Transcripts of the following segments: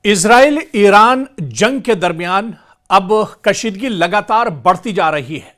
Israel Iran जंग के दरमियान अब कशीदगी लगातार बढ़ती जा रही है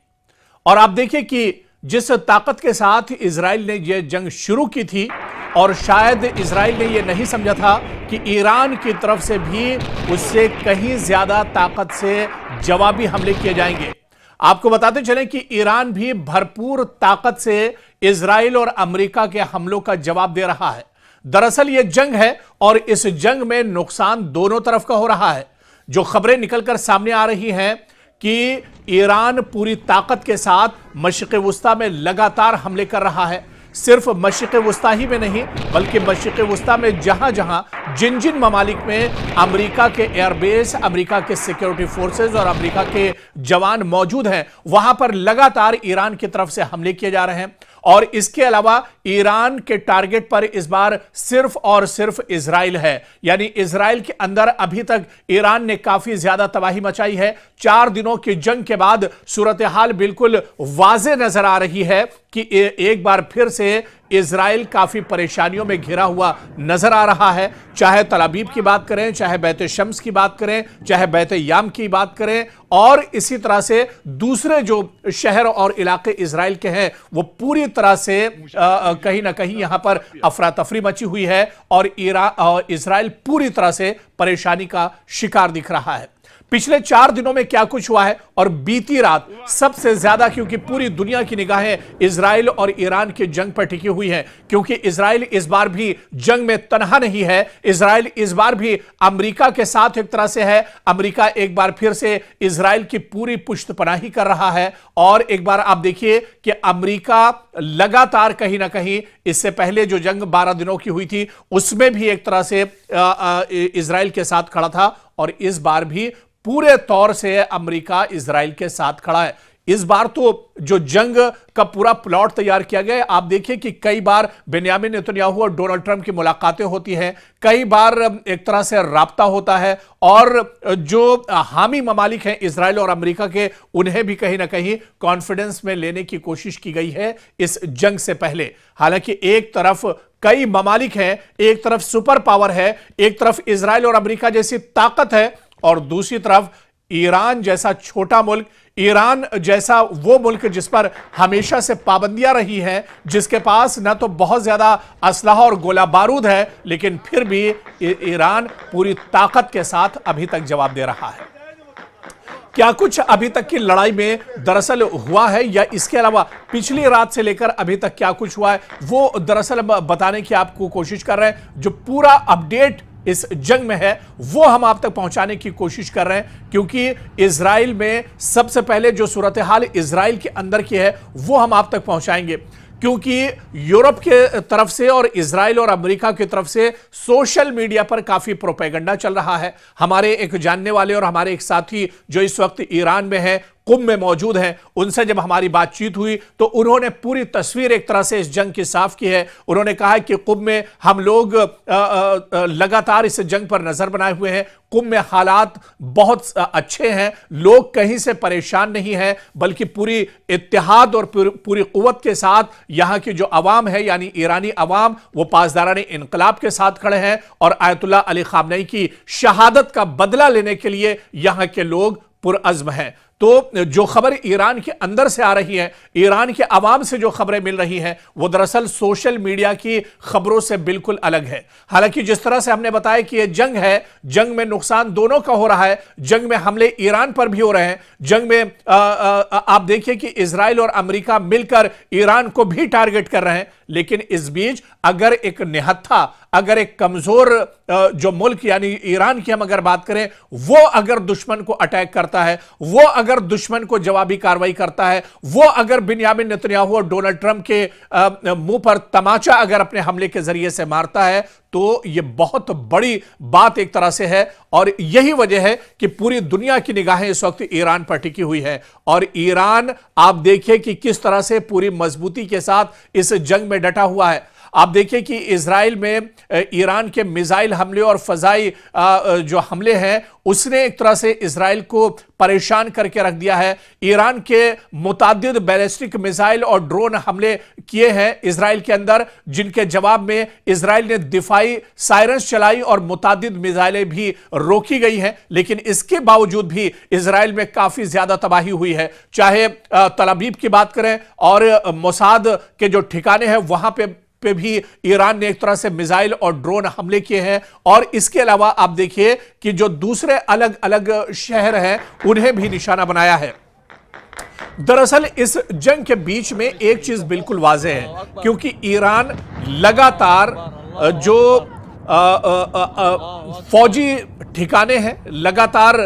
और आप देखिए कि जिस ताकत के साथ इजराइल ने यह जंग शुरू की थी और शायद इजराइल ने यह नहीं समझा था कि ईरान की तरफ से भी उससे कहीं ज्यादा ताकत से जवाबी हमले किए जाएंगे। आपको बताते चलें कि ईरान भी भरपूर ताकत से इजराइल और अमेरिका के हमलों का जवाब दे रहा है। दरअसल यह जंग है और इस जंग में नुकसान दोनों तरफ का हो रहा है। जो खबरें निकलकर सामने आ रही हैं कि ईरान पूरी ताकत के साथ मशरिक़ वुस्ता में लगातार हमले कर रहा है। सिर्फ मशरिक़ वुस्ता ही में नहीं बल्कि मशरिक़ वुस्ता में जहां जहां जिन जिन ममालिक में अमेरिका के एयरबेस, अमेरिका के सिक्योरिटी फोर्सेस और अमेरिका के जवान मौजूद हैं, वहां पर लगातार ईरान की तरफ से हमले किए जा रहे हैं। और इसके अलावा ईरान के टारगेट पर इस बार सिर्फ और सिर्फ इजराइल है, यानी इजराइल के अंदर अभी तक ईरान ने काफी ज्यादा तबाही मचाई है। 4 दिनों की जंग के बाद सूरत हाल बिल्कुल वाज़े नजर आ रही है कि एक बार फिर से इजराइल काफी परेशानियों में घिरा हुआ नजर आ रहा है। चाहे तल अबीब की बात करें, चाहे बैत शम्स की बात करें, चाहे बैत याम की बात करें और इसी तरह से दूसरे जो शहर और इलाके इजराइल के हैं वो पूरी तरह से कहीं ना कहीं यहां पर अफरा तफरी मची हुई है और इजराइल पूरी तरह से परेशानी का शिकार दिख रहा है। पिछले 4 दिनों में क्या कुछ हुआ है और बीती रात सबसे ज्यादा, क्योंकि पूरी दुनिया की निगाहें इजराइल और ईरान की जंग पर टिकी हुई हैं, क्योंकि इजराइल इस बार भी जंग में तनहा नहीं है। इजराइल इस बार भी अमेरिका के साथ एक तरह से है। अमेरिका एक बार फिर से इजराइल की पूरी पुष्टपनाही कर रहा है और एक बार आप देखिए कि अमेरिका लगातार कहीं ना कहीं, इससे पहले जो जंग 12 दिनों की हुई थी उसमें भी एक तरह से इजराइल के साथ खड़ा था और इस बार भी पूरे तौर से अमेरिका इजराइल के साथ खड़ा है। इस बार तो जो जंग का पूरा प्लॉट तैयार किया गया है, आप देखिए कि कई बार बेंयामिन नेतन्याहू और डोनाल्ड ट्रंप की मुलाकातें होती हैं, कई बार एक तरह से राब्ता होता है और जो हामी ममालिक हैं इजराइल और अमेरिका के, उन्हें भी कहीं ना कहीं कॉन्फिडेंस में लेने की कोशिश की गई है इस जंग से पहले। हालांकि एक तरफ कई ममालिक हैं, एक तरफ सुपर पावर है, एक तरफ इजराइल और अमेरिका जैसी ताकत है और दूसरी तरफ ईरान जैसा छोटा मुल्क, ईरान जैसा वो मुल्क जिस पर हमेशा से पाबंदियां रही हैं, जिसके पास ना तो बहुत ज्यादा असलहा और गोला बारूद है, लेकिन फिर भी ईरान पूरी ताकत के साथ अभी तक जवाब दे रहा है। क्या कुछ अभी तक की लड़ाई में दरअसल हुआ है या इसके अलावा पिछली रात से लेकर अभी तक क्या कुछ हुआ है, वो दरअसल बताने की आपको कोशिश कर रहे हैं। जो पूरा अपडेट इस जंग में है वो हम आप तक पहुंचाने की कोशिश कर रहे हैं, क्योंकि इजराइल में सबसे पहले जो सूरत हाल इजराइल के अंदर की है वो हम आप तक पहुंचाएंगे, क्योंकि यूरोप के तरफ से और इजराइल और अमेरिका की तरफ से सोशल मीडिया पर काफी प्रोपेगेंडा चल रहा है। हमारे एक जानने वाले और हमारे एक साथी जो इस वक्त ईरान में है, कुंभ में मौजूद हैं, उनसे जब हमारी बातचीत हुई तो उन्होंने पूरी तस्वीर एक तरह से इस जंग की साफ की है। उन्होंने कहा कि कुंभ में हम लोग लगातार इस जंग पर नजर बनाए हुए हैं, कुंभ में हालात बहुत अच्छे हैं, लोग कहीं से परेशान नहीं हैं, बल्कि पूरी इत्तेहाद और पूरी कुव्वत के साथ यहां की जो अवाम है, यानी ईरानी अवाम, वो पासदाराने इनकलाब के साथ खड़े हैं और आयतुल्लाह अली खामनेई की शहादत का बदला लेने के लिए यहां के लोग पुरअज़्म हैं। तो जो खबर ईरान के अंदर से आ रही है, ईरान के अवाम से जो खबरें मिल रही हैं, वो दरअसल सोशल मीडिया की खबरों से बिल्कुल अलग है। हालांकि जिस तरह से हमने बताया कि यह जंग है, जंग में नुकसान दोनों का हो रहा है, जंग में हमले ईरान पर भी हो रहे हैं, जंग में आप देखिए कि इजराइल और अमेरिका मिलकर ईरान को भी टारगेट कर रहे हैं। लेकिन इस बीच अगर एक निहत्था, अगर एक कमजोर जो मुल्क यानी ईरान की हम अगर बात करें, वो अगर दुश्मन को अटैक करता है, वो अगर दुश्मन को जवाबी कार्रवाई करता है, वो अगर बेंयामिन नेतन्याहू और डोनाल्ड ट्रंप के मुंह पर तमाचा अगर अपने हमले के जरिए से मारता है, तो यह बहुत बड़ी बात एक तरह से है और यही वजह है कि पूरी दुनिया की निगाहें इस वक्त ईरान पर टिकी हुई है। और ईरान आप देखिए कि किस तरह से पूरी मजबूती के साथ इस जंग में डटा हुआ है। आप देखिए कि इजराइल में ईरान के मिसाइल हमले और फजाई जो हमले हैं उसने एक तरह से इजराइल को परेशान करके रख दिया है। ईरान के मुतादिद बैलिस्टिक मिसाइल और ड्रोन हमले किए हैं इजराइल के अंदर, जिनके जवाब में इजराइल ने दिफाई सायरन्स चलाई और मुतादिद मिसाइलें भी रोकी गई हैं। लेकिन इसके बावजूद भी इजराइल में काफी ज्यादा तबाही हुई है। चाहे तल अवीव की बात करें और मोसाद के जो ठिकाने हैं वहां पे भी ईरान ने एक तरह से मिसाइल और ड्रोन हमले किए हैं। और इसके अलावा आप देखिए कि जो दूसरे अलग अलग शहर हैं उन्हें भी निशाना बनाया है। दरअसल इस जंग के बीच में एक चीज बिल्कुल वाज़ेह है, क्योंकि ईरान लगातार जो फौजी ठिकाने हैं, लगातार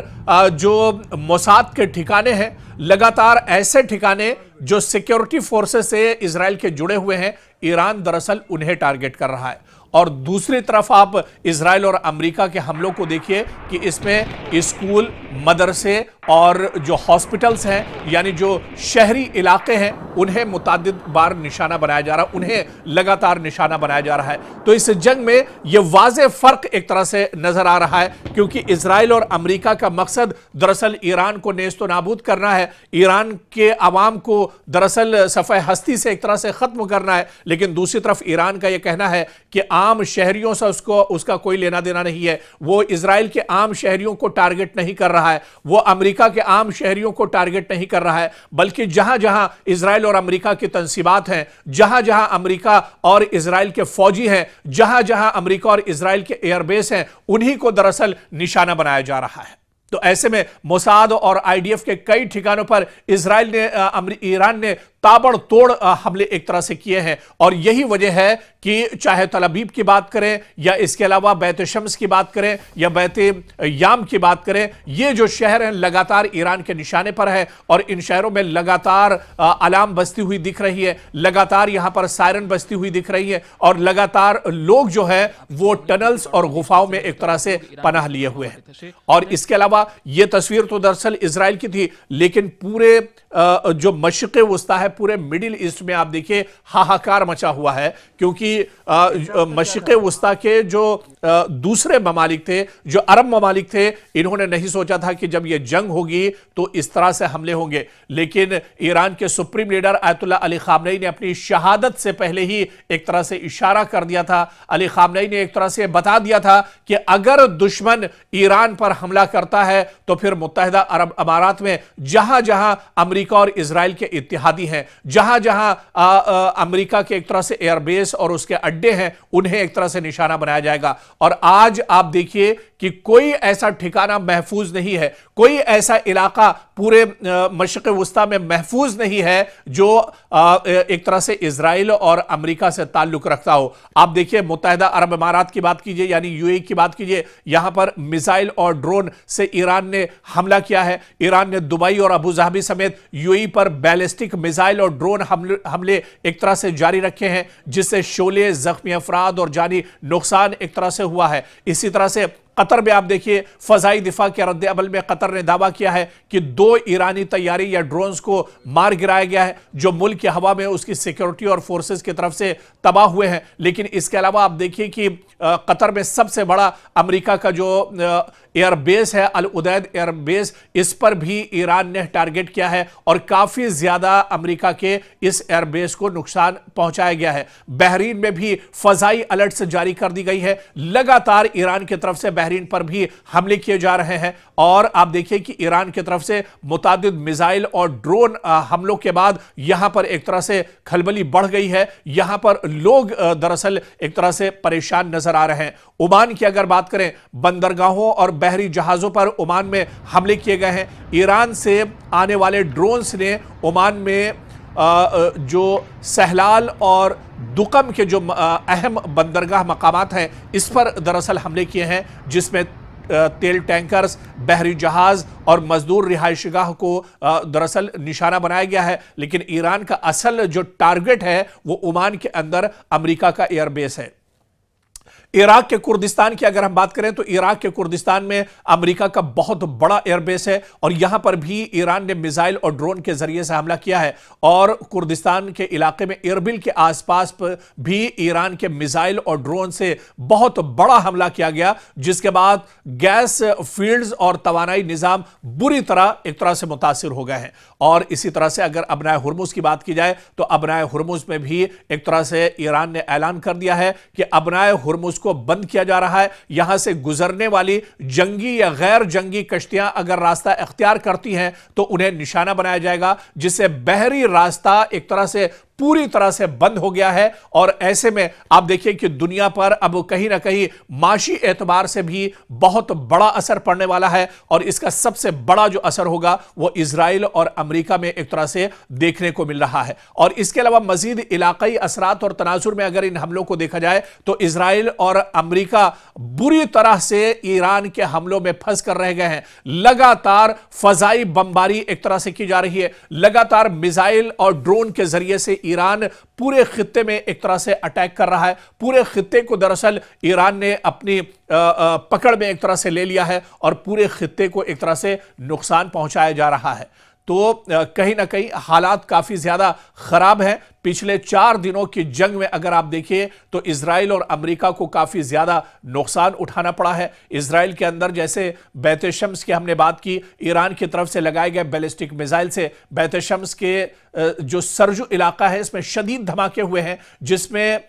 जो मोसाद के ठिकाने हैं, लगातार ऐसे ठिकाने जो सिक्योरिटी फोर्सेस से इजराइल के जुड़े हुए हैं, ईरान दरअसल उन्हें टारगेट कर रहा है। और दूसरी तरफ आप इजराइल और अमेरिका के हमलों को देखिए कि इसमें स्कूल, मदरसे और जो हॉस्पिटल्स हैं, यानी जो शहरी इलाके हैं, उन्हें मुतादिद बार निशाना बनाया जा रहा है, उन्हें लगातार निशाना बनाया जा रहा है। तो इस जंग में यह वाज़ेह फर्क एक तरह से नजर आ रहा है, क्योंकि इजराइल और अमेरिका का मकसद दरअसल ईरान को नेस्त नाबूद करना है, ईरान के अवाम को दरअसल सफ़े हस्ती से एक तरह से खत्म करना है। लेकिन दूसरी तरफ ईरान का यह कहना है कि आम शहरियों से उसका कोई लेना देना नहीं है। वो इजराइल के आम शहरियों को टारगेट नहीं कर रहा है, वो अमेरिका के आम शहरियों को टारगेट नहीं कर रहा है, बल्कि जहां जहां इजराइल और अमेरिका की तंसीबात हैं, जहां जहां अमेरिका और इजराइल के फौजी हैं, जहां जहां अमेरिका और इजराइल के एयरबेस हैं, उन्हीं को दरअसल निशाना बनाया जा रहा है। तो ऐसे में मोसाद और आईडीएफ के कई ठिकानों पर ईरान ने ताबड़तोड़ हमले एक तरह से किए हैं। और यही वजह है कि चाहे तल अवीव की बात करें या इसके अलावा बैत शम्स की बात करें या बैत याम की बात करें, ये जो शहर हैं लगातार ईरान के निशाने पर है और इन शहरों में लगातार अलार्म बजती हुई दिख रही है, लगातार यहां पर सायरन बजती हुई दिख रही है और लगातार लोग जो है वो टनल्स और गुफाओं में एक तरह से पनाह लिए हुए हैं। और इसके अलावा यह तस्वीर तो दरअसल इजराइल की थी, लेकिन पूरे जो मशरिक़ वस्ता है, पूरे मिडिल ईस्ट में आप देखिए हाहाकार मचा हुआ है, क्योंकि मशरिक़ वस्ता के जो दूसरे ममालिक थे, जो अरब ममालिक थे, इन्होंने नहीं सोचा था कि जब यह जंग होगी तो इस तरह से हमले होंगे। लेकिन ईरान के supreme leader Ayatollah Ali Khamenei ने अपनी शहादत से पहले ही एक तरह से इशारा कर दिया था। अली खामनेई ने एक तरह से बता दिया था कि अगर दुश्मन ईरान पर हमला करता है तो फिर मुत्तहिदा अरब अमारात में जहां जहां अमेरिका और इजराइल के इत्तेहादी हैं, जहां जहां अमेरिका के एक तरह से एयरबेस और उसके अड्डे हैं, उन्हें एक तरह से निशाना बनाया जाएगा। और आज आप देखिए कि कोई ऐसा ठिकाना महफूज नहीं है, कोई ऐसा इलाका पूरे मशरिक़ वस्ता में महफूज नहीं है जो एक तरह से इजराइल और अमेरिका से ताल्लुक रखता हो। आप देखिए मुत्तहिदा अरब अमारात की बात कीजिए, यानी यूएई की बात कीजिए, यहां पर मिसाइल और ड्रोन से ईरान ने हमला किया है। ईरान ने दुबई और अबू धाबी समेत यूएई पर बैलिस्टिक मिसाइल और ड्रोन हमले एक तरह से जारी रखे हैं, जिससे शोले, जख्मी अफराद और जानी नुकसान एक तरह से हुआ है। इसी तरह से कतर में आप देखिए फजाई दिफा के रद्द अमल में कतर ने दावा किया है कि 2 ईरानी तैयारी या ड्रोन्स को मार गिराया गया है, जो मुल्क की हवा में उसकी सिक्योरिटी और फोर्सेस की तरफ से तबाह हुए हैं। लेकिन इसके अलावा आप देखिए कि कतर में सबसे बड़ा अमेरिका का जो एयरबेस है, अल उदैद एयरबेस, इस पर भी ईरान ने टारगेट किया है और काफी ज्यादा अमेरिका के इस एयरबेस को नुकसान पहुंचाया गया है। बहरीन में भी फजाई अलर्ट जारी कर दी गई है। लगातार ईरान की तरफ से बहरीन पर भी हमले किए जा रहे हैं और आप देखिए कि ईरान की तरफ से मुतादिद मिसाइल और ड्रोन हमलों के बाद यहां पर एक तरह से खलबली बढ़ गई है। यहां पर लोग दरअसल एक तरह से परेशान नजर आ रहे हैं। ओमान की अगर बात करें, बंदरगाहों और बहरी जहाजों पर ओमान में हमले किए गए हैं। ईरान से आने वाले ड्रोन्स ने ओमान में जो सहलाल और दुकम के जो अहम बंदरगाह मकामात हैं, इस पर दरअसल हमले किए हैं, जिसमें तेल टैंकर्स, बहरी जहाज और मजदूर रिहायशगाह को दरअसल निशाना बनाया गया है। लेकिन ईरान का असल जो टारगेट है वो ओमान के अंदर अमेरिका का एयरबेस है। इराक के कुर्दिस्तान की अगर हम बात करें तो इराक के कुर्दिस्तान में अमेरिका का बहुत बड़ा एयरबेस है और यहां पर भी ईरान ने मिसाइल और ड्रोन के जरिए से हमला किया है और कुर्दिस्तान के इलाके में इरबिल के आसपास भी ईरान के मिसाइल और ड्रोन से बहुत बड़ा हमला किया गया, जिसके बाद गैस फील्ड्स और तवानाई निजाम बुरी तरह एक तरह से मुतासिर हो गए हैं। और इसी तरह से अगर अबनाए हुर्मुज की बात की जाए तो अबनाए हुर्मुज में भी एक तरह से ईरान ने ऐलान कर दिया है कि अबनाए हुर्मुज को बंद किया जा रहा है। यहां से गुजरने वाली जंगी या गैर जंगी कश्तियां अगर रास्ता इख्तियार करती हैं तो उन्हें निशाना बनाया जाएगा, जिससे बहरी रास्ता एक तरह से पूरी तरह से बंद हो गया है। और ऐसे में आप देखिए कि दुनिया पर अब कहीं ना कहीं माशी एतबार से भी बहुत बड़ा असर पड़ने वाला है और इसका सबसे बड़ा जो असर होगा वो इजराइल और अमेरिका में एक तरह से देखने को मिल रहा है। और इसके अलावा मजीद इलाकाई असरात और तनाजुर में अगर इन हमलों को देखा जाए तो इजराइल और अमेरिका बुरी तरह से ईरान के हमलों में फंस कर रह गए हैं। लगातार फजाई बमबारी एक तरह से की जा रही है, लगातार मिसाइल और ड्रोन के जरिए से ईरान पूरे खित्ते में एक तरह से अटैक कर रहा है। पूरे खित्ते को दरअसल ईरान ने अपनी पकड़ में एक तरह से ले लिया है और पूरे खित्ते को एक तरह से नुकसान पहुंचाया जा रहा है। तो कहीं ना कहीं हालात काफी ज्यादा खराब हैं। पिछले 4 दिनों की जंग में अगर आप देखिए तो इजराइल और अमेरिका को काफी ज्यादा नुकसान उठाना पड़ा है। इजराइल के अंदर जैसे बैत शम्स की हमने बात की, ईरान की तरफ से लगाए गए बैलिस्टिक मिसाइल से बैत शम्स के जो सरजू इलाका है इसमें शदीद धमाके हुए हैं, जिसमें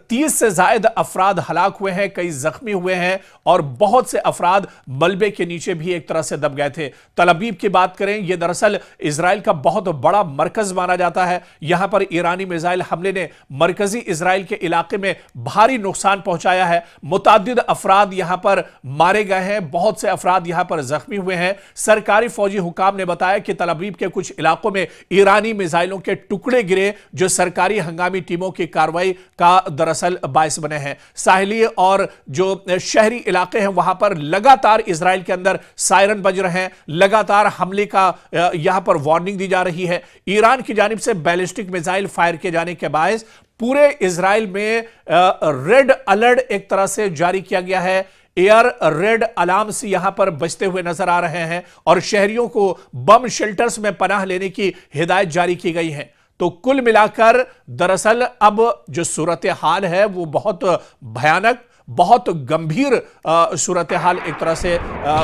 30 से ज्यादा अफराद हलाक हुए हैं, कई जख्मी हुए हैं और बहुत से अफराद मलबे के नीचे भी एक तरह से दब गए थे। तल अवीव की बात करें, यह दरअसल इजराइल का बहुत बड़ा मरकज माना जाता है। यहां पर ईरानी मिसाइल हमले ने मरकजी इजराइल के इलाके में भारी नुकसान पहुंचाया है। मुतादिद अफराद यहां पर मारे गए हैं, बहुत से अफराद यहां पर जख्मी हुए हैं। सरकारी फौजी हुकाम ने बताया कि तल अवीव के कुछ इलाकों में ईरानी मिसाइलों के टुकड़े गिरे, जो सरकारी हंगामी टीमों की कार्रवाई का दरअसल बायस बने हैं। साहिली और जो शहरी इलाके हैं वहां पर लगातार इजराइल के अंदर सायरन बज रहे हैं, लगातार हमले का यहां पर वार्निंग दी जा रही है। ईरान की जानिब से बैलिस्टिक मिसाइल फायर किए जाने के बायस पूरे इजराइल में रेड अलर्ट एक तरह से जारी किया गया है। एयर रेड अलार्म्स यहां पर बजते हुए नजर आ रहे हैं और शहरियों को बम शेल्टर्स में पनाह लेने की हिदायत जारी की गई है। तो कुल मिलाकर दरअसल अब जो सूरत हाल है वो बहुत भयानक, बहुत गंभीर सूरत हाल एक तरह से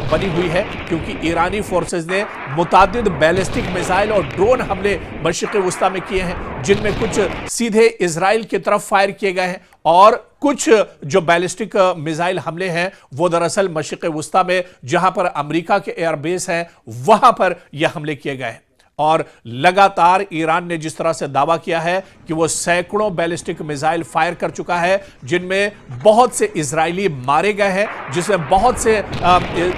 बनी हुई है, क्योंकि ईरानी फोर्सेस ने मुतादिद बैलिस्टिक मिसाइल और ड्रोन हमले मशरिक़ वुस्ता में किए हैं, जिनमें कुछ सीधे इजराइल की तरफ फायर किए गए हैं और कुछ जो बैलिस्टिक मिसाइल हमले हैं वो दरअसल मशरिक़ वुस्ता में जहां पर अमेरिका के एयरबेस हैं वहां पर यह हमले किए गए हैं। और लगातार ईरान ने जिस तरह से दावा किया है कि वो सैकड़ों बैलिस्टिक मिसाइल फायर कर चुका है, जिनमें बहुत से इजरायली मारे गए हैं, जिसमें बहुत से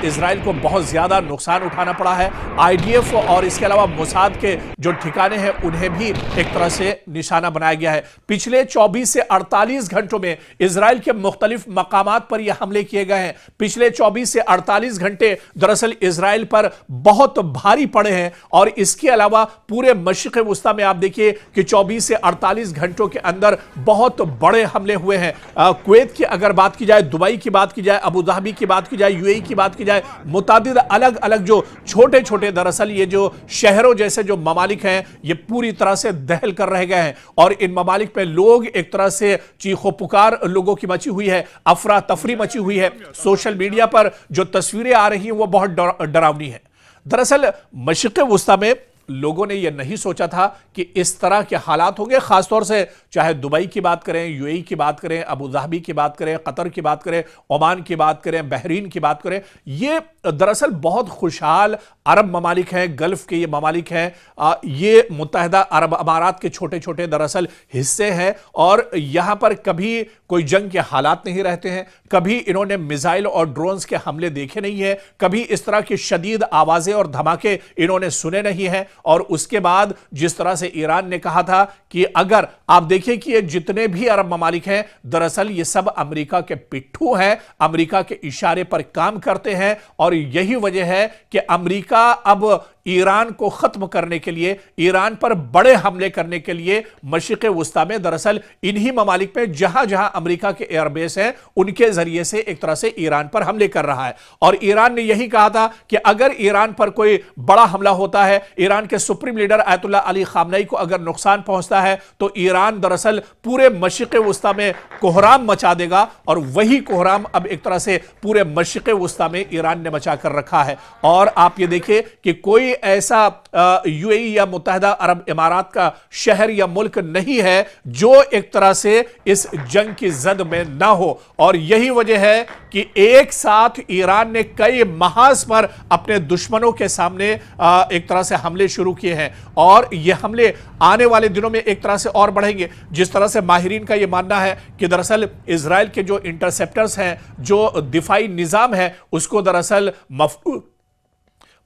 इजराइल को बहुत ज्यादा नुकसान उठाना पड़ा है। आईडीएफ और इसके अलावा मोसाद के जो ठिकाने हैं उन्हें भी एक तरह से निशाना बनाया गया है। पिछले 24 से 48 घंटों में इजराइल के मुख्तलिफ मकामात पर यह हमले किए गए हैं। पिछले 24 से 48 घंटे दरअसल इजराइल पर बहुत भारी पड़े हैं और इसके अलावा पूरे मशरिक़ वुस्ता में आप देखिए कि 24 से 48 घंटों के अंदर बहुत बड़े हमले हुए हैं। कुवैत की अगर बात की जाए, दुबई की बात की जाए, अबू धाबी की बात की जाए, यूएई की बात की जाए, मुतादिद अलग अलग जो छोटे छोटे दरअसल ये जो शहरों जैसे जो ममालिक हैं ये पूरी तरह से दहल कर रह गए हैं और इन ममालिक में लोग एक तरह से चीखो पुकार लोगों की मची हुई है, अफरा तफरी मची हुई है। सोशल मीडिया पर जो तस्वीरें आ रही हैं वो बहुत डरावनी है। दरअसल मशरिक़ वुस्ता में लोगों ने यह नहीं सोचा था कि इस तरह के हालात होंगे, खासतौर से चाहे दुबई की बात करें, यूएई की बात करें, अबू धाबी की बात करें, कतर की बात करें, ओमान की बात करें, बहरीन की बात करें। ये दरअसल बहुत खुशहाल अरब ममालिक हैं, गल्फ के ये ममालिक हैं। ये मुत्तहिदा अरब अमारात के छोटे छोटे दरअसल हिस्से हैं और यहां पर कभी कोई जंग के हालात नहीं रहते हैं, कभी इन्होंने मिसाइल और ड्रोन्स के हमले देखे नहीं है, कभी इस तरह की शदीद आवाजें और धमाके इन्होंने सुने नहीं हैं। और उसके बाद जिस तरह से ईरान ने कहा था कि अगर आप देखिए कि ये जितने भी अरब ममालिक हैं दरअसल ये सब अमेरिका के पिट्ठू हैं, अमेरिका के इशारे पर काम करते हैं और यही वजह है कि अमेरिका अब ईरान को खत्म करने के लिए, ईरान पर बड़े हमले करने के लिए मशरिक़ वुस्ता में दरअसल इन्हीं ममालिक में जहां जहां अमेरिका के एयरबेस हैं उनके जरिए से एक तरह से ईरान पर हमले कर रहा है। और ईरान ने यही कहा था कि अगर ईरान पर कोई बड़ा हमला होता है, ईरान के supreme leader ayatollah Ali Khamenei को अगर नुकसान पहुंचता है, तो ईरान दरअसल पूरे मशरिक़ वुस्ता में कोहराम मचा देगा। और वही कोहराम अब एक तरह से पूरे मशरिक़ वुस्ता में ईरान ने मचा कर रखा है। और आप ये देखिए कि कोई ऐसा यूएई या मुत्तहिदा अरब इमारात का शहर या मुल्क नहीं है जो एक तरह से इस जंग की जद में ना हो। और यही वजह है कि एक साथ ईरान ने कई महाज पर अपने दुश्मनों के सामने एक तरह से हमले शुरू किए हैं। और ये हमले आने वाले दिनों में एक तरह से और बढ़ेंगे। जिस तरह से माहिरीन का यह मानना है कि दरअसल इजराइल के जो इंटरसेप्टर्स हैं, जो दिफाई निजाम है, उसको दरअसल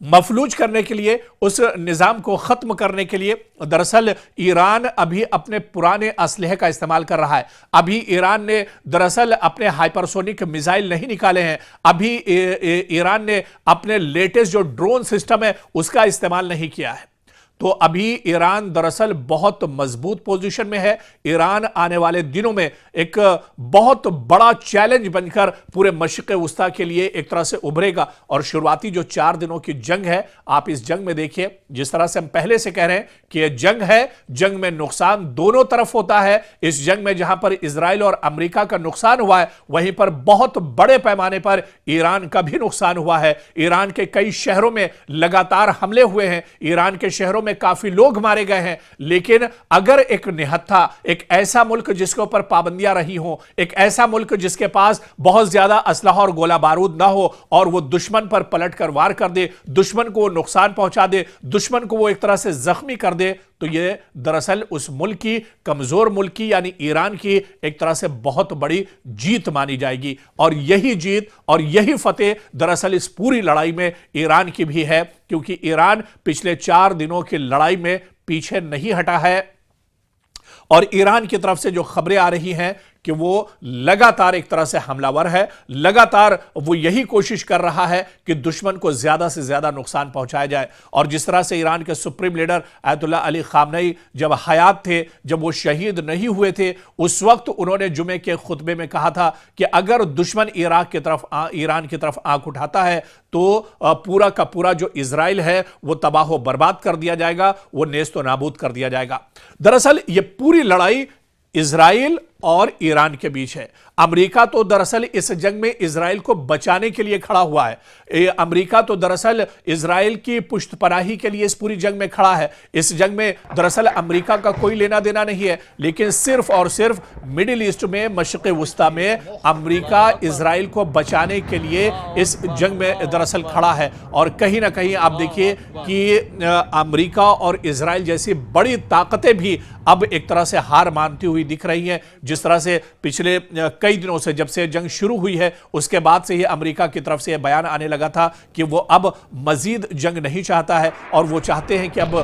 मफलूज करने के लिए, उस निजाम को खत्म करने के लिए दरअसल ईरान अभी अपने पुराने असलहे का इस्तेमाल कर रहा है। अभी ईरान ने दरअसल अपने हाइपरसोनिक मिसाइल नहीं निकाले हैं। अभी ईरान ने अपने लेटेस्ट जो ड्रोन सिस्टम है उसका इस्तेमाल नहीं किया है। तो अभी ईरान दरअसल बहुत मजबूत पोजीशन में है। ईरान आने वाले दिनों में एक बहुत बड़ा चैलेंज बनकर पूरे मशरिक़ वुस्ता के लिए एक तरह से उभरेगा। और शुरुआती जो 4 दिनों की जंग है, आप इस जंग में देखिए, जिस तरह से हम पहले से कह रहे हैं कि यह जंग है, जंग में नुकसान दोनों तरफ होता है। इस जंग में जहां पर इजराइल और अमेरिका का नुकसान हुआ है, वहीं पर बहुत बड़े पैमाने पर ईरान का भी नुकसान हुआ है। ईरान के कई शहरों में लगातार हमले हुए हैं, ईरान के शहरों में काफी लोग मारे गए हैं। लेकिन अगर एक निहत्था, एक ऐसा मुल्क जिसके ऊपर पाबंदियां रही हो, एक ऐसा मुल्क जिसके पास बहुत ज्यादा असलहा और गोला बारूद ना हो, और वो दुश्मन पर पलट कर वार कर दे, दुश्मन को वो नुकसान पहुंचा दे, दुश्मन को वो एक तरह से जख्मी कर दे, तो ये दरअसल उस मुल्क की, कमजोर मुल्क की यानी ईरान की एक तरह से बहुत बड़ी जीत मानी जाएगी। और यही जीत और यही फतेह दरअसल इस पूरी लड़ाई में ईरान की भी है, क्योंकि ईरान पिछले 4 दिनों की लड़ाई में पीछे नहीं हटा है। और ईरान की तरफ से जो खबरें आ रही हैं कि वो लगातार एक तरह से हमलावर है, लगातार वो यही कोशिश कर रहा है कि दुश्मन को ज्यादा से ज्यादा नुकसान पहुंचाया जाए। और जिस तरह से ईरान के supreme leader ayatollah Ali Khamenei जब हयात थे, जब वो शहीद नहीं हुए थे, उस वक्त उन्होंने जुमे के खुतबे में कहा था कि अगर दुश्मन ईरान की तरफ आंख उठाता है तो पूरा का पूरा जो इजराइल है वो तबाह व बर्बाद कर दिया जाएगा, वो नेस्त व नाबूद कर दिया जाएगा। दरअसल ये पूरी लड़ाई इजराइल और ईरान के बीच है। अमेरिका तो दरअसल इस जंग में इजराइल को बचाने के लिए खड़ा हुआ है। अमेरिका तो दरअसल इजराइल की पुष्टपनाही के लिए इस पूरी जंग में खड़ा है। इस जंग में दरअसल अमेरिका का कोई लेना देना नहीं है, लेकिन सिर्फ और सिर्फ मिडिल ईस्ट में, मशरिक़ वुस्ता में अमेरिका इजराइल को बचाने के लिए इस जंग में दरअसल खड़ा है। और कहीं ना कहीं आप देखिए कि अमेरिका और इजराइल जैसी बड़ी ताकतें भी अब एक तरह से हार मानती हुई दिख रही हैं। जिस तरह से पिछले कई दिनों से, जब से जंग शुरू हुई है, उसके बाद से ही अमेरिका की तरफ से यह बयान आने लगा था कि वो अब मजीद जंग नहीं चाहता है और वो चाहते हैं कि अब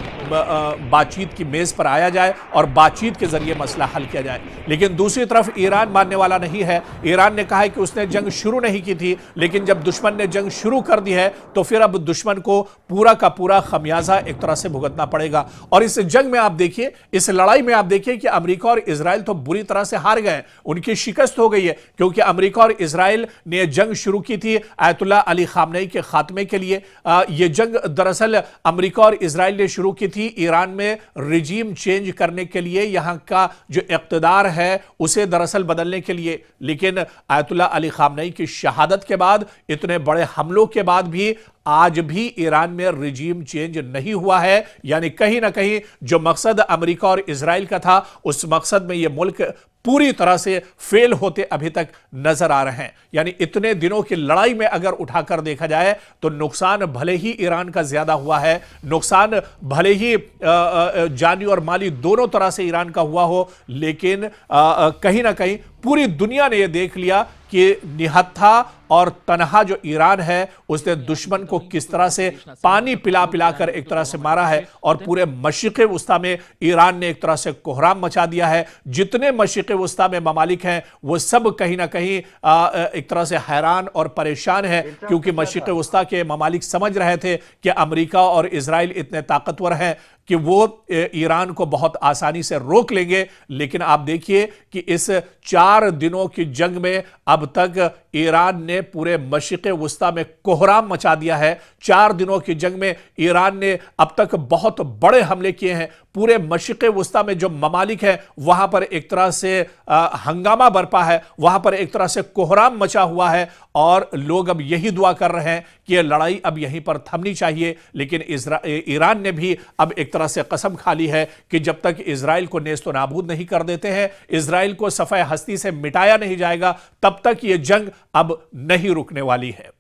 बातचीत की मेज पर आया जाए और बातचीत के जरिए मसला हल किया जाए। लेकिन दूसरी तरफ ईरान मानने वाला नहीं है। ईरान ने कहा है कि उसने जंग शुरू नहीं की थी, लेकिन जब दुश्मन ने जंग शुरू कर दी है तो फिर अब दुश्मन को पूरा का पूरा खमियाजा एक तरह से भुगतना पड़ेगा। और इस जंग में आप देखिए, इस लड़ाई में आप देखिए कि अमेरिका और इजराइल तो बुरी तरह से हार गए, उनकी शिकस्त हो गई है, क्योंकि अमेरिका और इजराइल ने जंग शुरू की थी आयतुल्ला अली खामनेई के खात्मे के लिए। यह जंग दरअसल अमेरिका और इजराइल ने शुरू की थी ईरान में रिजीम चेंज करने के लिए, यहां का जो इक़्तिदार है उसे दरअसल बदलने के लिए। लेकिन आयतुल्ला अली खामनेई की शहादत के बाद, इतने बड़े हमलों के बाद भी आज भी ईरान में रिजीम चेंज नहीं हुआ है। यानी कहीं ना कहीं जो मकसद अमेरिका और इजराइल का था, उस मकसद में यह मुल्क पूरी तरह से फेल होते अभी तक नजर आ रहे हैं। यानी इतने दिनों की लड़ाई में अगर उठाकर देखा जाए तो नुकसान भले ही ईरान का ज्यादा हुआ है, नुकसान भले ही जानी और माली दोनों तरह से ईरान का हुआ हो, लेकिन कहीं ना कहीं पूरी दुनिया ने यह देख लिया कि निहत्था और तनहा जो ईरान है उसने दुश्मन को किस तरह से पानी पिला पिलाकर एक तरह से मारा है और पूरे मशरिक़ वस्ता में ईरान ने एक तरह से कोहराम मचा दिया है। जितने मशरिक़ वस्ता में ममालिक हैं वो सब कहीं ना कहीं एक तरह से हैरान और परेशान है, क्योंकि मशरिक़ वस्ता के ममालिक समझ रहे थे कि अमेरिका और इजराइल इतने ताकतवर हैं कि वो ईरान को बहुत आसानी से रोक लेंगे। लेकिन आप देखिए कि इस 4 दिनों की जंग में अब तक ईरान ने पूरे मशरिक़ वस्ता में कोहराम मचा दिया है। 4 दिनों की जंग में ईरान ने अब तक बहुत बड़े हमले किए हैं। पूरे मशरिक़ वस्ता में जो ममालिक है वहां पर एक तरह से हंगामा बरपा है, वहां पर एक तरह से कोहराम मचा हुआ है और लोग अब यही दुआ कर रहे हैं कि यह लड़ाई अब यहीं पर थमनी चाहिए। लेकिन ईरान ने भी अब एक तरह से कसम खा ली है कि जब तक इजराइल को नेस्तो नाबूद नहीं कर देते हैं, इजराइल को सफ़े हस्ती से मिटाया नहीं जाएगा, तब तक यह जंग अब नहीं रुकने वाली है।